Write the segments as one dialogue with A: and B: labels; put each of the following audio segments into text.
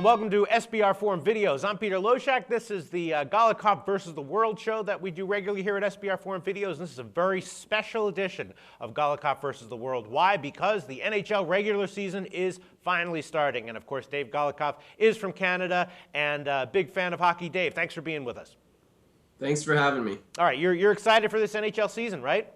A: Welcome to SBR Forum Videos. I'm Peter Loshak. This is the Golokhov versus the World show that we do regularly here at SBR Forum Videos. This is a very special edition of Golokhov versus the World. Why? Because the NHL regular season is finally starting. And of course, Dave Golokhov is from Canada and a big fan of hockey. Dave, thanks for being with us.
B: Thanks for having me.
A: All right, you're excited for this NHL season, right?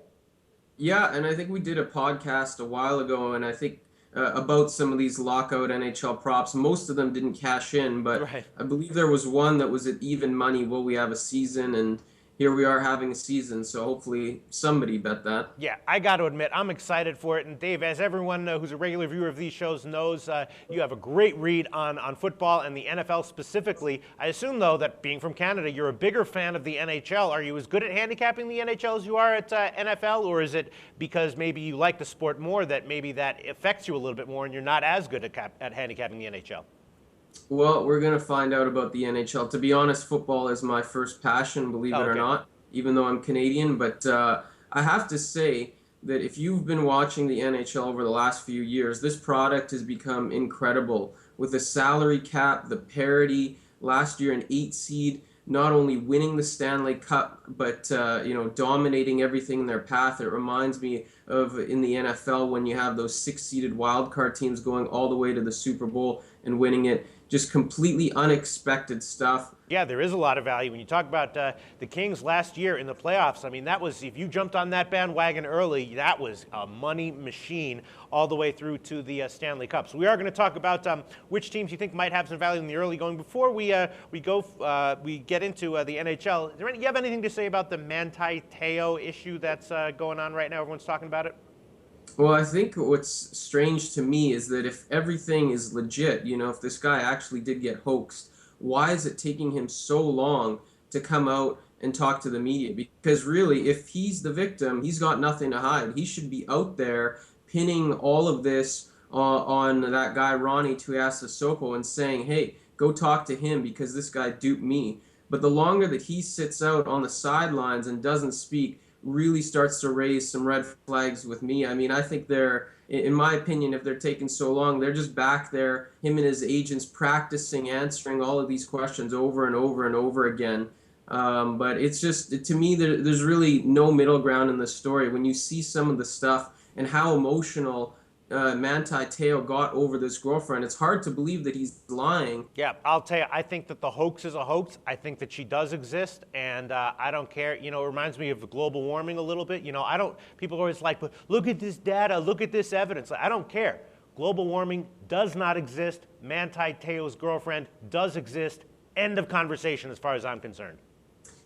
B: Yeah, and I think we did a podcast a while ago, and I think about some of these lockout NHL props. Most of them didn't cash in, but
A: Right.
B: I believe there was one that was at even money. Will we have a season? And here we are having a season, so hopefully somebody bet that.
A: Yeah, I got to admit, I'm excited for it. And Dave, as everyone who's a regular viewer of these shows knows, you have a great read on football and the NFL specifically. I assume, though, that being from Canada, you're a bigger fan of the NHL. Are you as good at handicapping the NHL as you are at NFL? Or is it because maybe you like the sport more that maybe that affects you a little bit more and you're not as good at handicapping the NHL?
B: Well, we're going to find out about the NHL. To be honest, football is my first passion, believe it or not, even though I'm Canadian. But I have to say that if you've been watching the NHL over the last few years, this product has become incredible. With the salary cap, the parity, last year an 8 seed, not only winning the Stanley Cup, but dominating everything in their path. It reminds me of in the NFL when you have those 6-seeded wildcard teams going all the way to the Super Bowl and winning it. Just completely unexpected stuff.
A: Yeah, there is a lot of value. When you talk about the Kings last year in the playoffs, I mean, that was, if you jumped on that bandwagon early, that was a money machine all the way through to the Stanley Cup. So we are going to talk about which teams you think might have some value in the early going. Before we get into the NHL, do you have anything to say about the Manti Te'o issue that's going on right now? Everyone's talking about it.
B: Well, I think what's strange to me is that if everything is legit, if this guy actually did get hoaxed, why is it taking him so long to come out and talk to the media? Because really, if he's the victim, he's got nothing to hide. He should be out there pinning all of this on that guy, Ronnie Tuiasosopo, and saying, hey, go talk to him because this guy duped me. But the longer that he sits out on the sidelines and doesn't speak, really starts to raise some red flags with me. I mean, I think in my opinion, if they're taking so long, they're just back there, him and his agents practicing answering all of these questions over and over and over again. But it's just, to me, there's really no middle ground in this story. When you see some of the stuff and how emotional Manti Te'o got over this girlfriend, it's hard to believe that he's lying.
A: Yeah, I'll tell you, I think that the hoax is a hoax. I think that she does exist, and I don't care. It reminds me of global warming a little bit. People are always like, but look at this data, look at this evidence. I don't care. Global warming does not exist. Manti Te'o's girlfriend does exist. End of conversation as far as I'm concerned.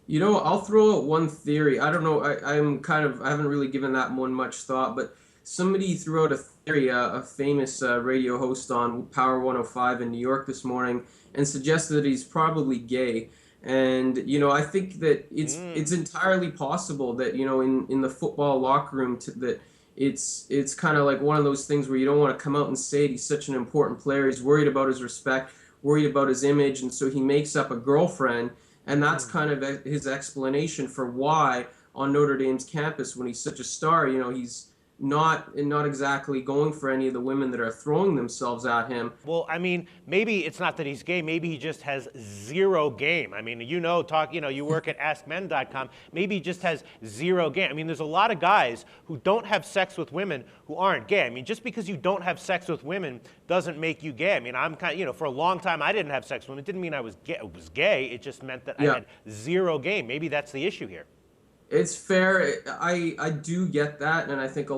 B: I'll throw out one theory. I don't know, I haven't really given that one much thought, but somebody threw out a theory, a famous radio host on Power 105 in New York this morning, and suggested that he's probably gay. And I think that it's entirely possible that in the football locker room that it's kind of like one of those things where you don't want to come out and say it. He's such an important player. He's worried about his respect, worried about his image, and so he makes up a girlfriend. And that's kind of his explanation for why on Notre Dame's campus, when he's such a star, he's not exactly going for any of the women that are throwing themselves at him.
A: Well, I mean, maybe it's not that he's gay. Maybe he just has zero game. I mean, you work at AskMen.com. Maybe he just has zero game. I mean, there's a lot of guys who don't have sex with women who aren't gay. I mean, just because you don't have sex with women doesn't make you gay. I mean, I'm for a long time I didn't have sex with women. It didn't mean I was gay. It just meant that I had zero game. Maybe that's the issue here.
B: It's fair. I do get that, and I think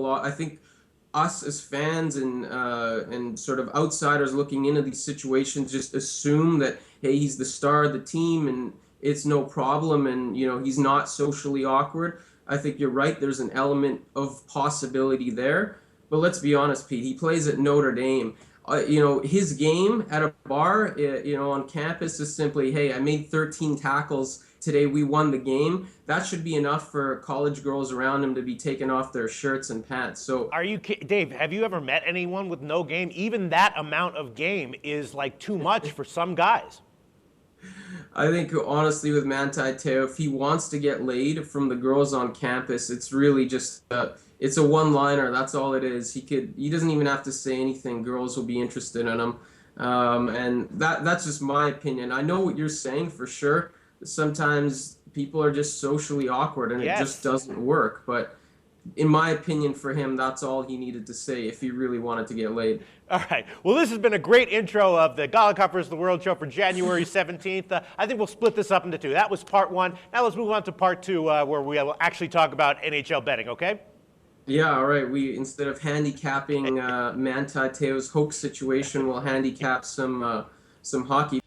B: us as fans and sort of outsiders looking into these situations just assume that, hey, he's the star of the team and it's no problem, and he's not socially awkward. I think you're right. There's an element of possibility there, but let's be honest, Pete. He plays at Notre Dame. His game at a bar, on campus is simply, hey, I made 13 tackles today, we won the game. That should be enough for college girls around him to be taking off their shirts and pants. So,
A: Dave, have you ever met anyone with no game? Even that amount of game is like too much for some guys.
B: I think, honestly, with Manti Te'o, if he wants to get laid from the girls on campus, it's really just it's a one-liner. That's all it is. He doesn't even have to say anything. Girls will be interested in him. And that's just my opinion. I know what you're saying for sure. Sometimes people are just socially awkward and it just
A: Yes.
B: doesn't work. But in my opinion, for him, that's all he needed to say if he really wanted to get laid.
A: All right. Well, this has been a great intro of the Golokhov versus the World show for January 17th. I think we'll split this up into two. That was part one. Now let's move on to part two, where we will actually talk about NHL betting, okay?
B: Yeah, all right. We instead of handicapping Manti Te'o's hoax situation, we'll handicap some hockey.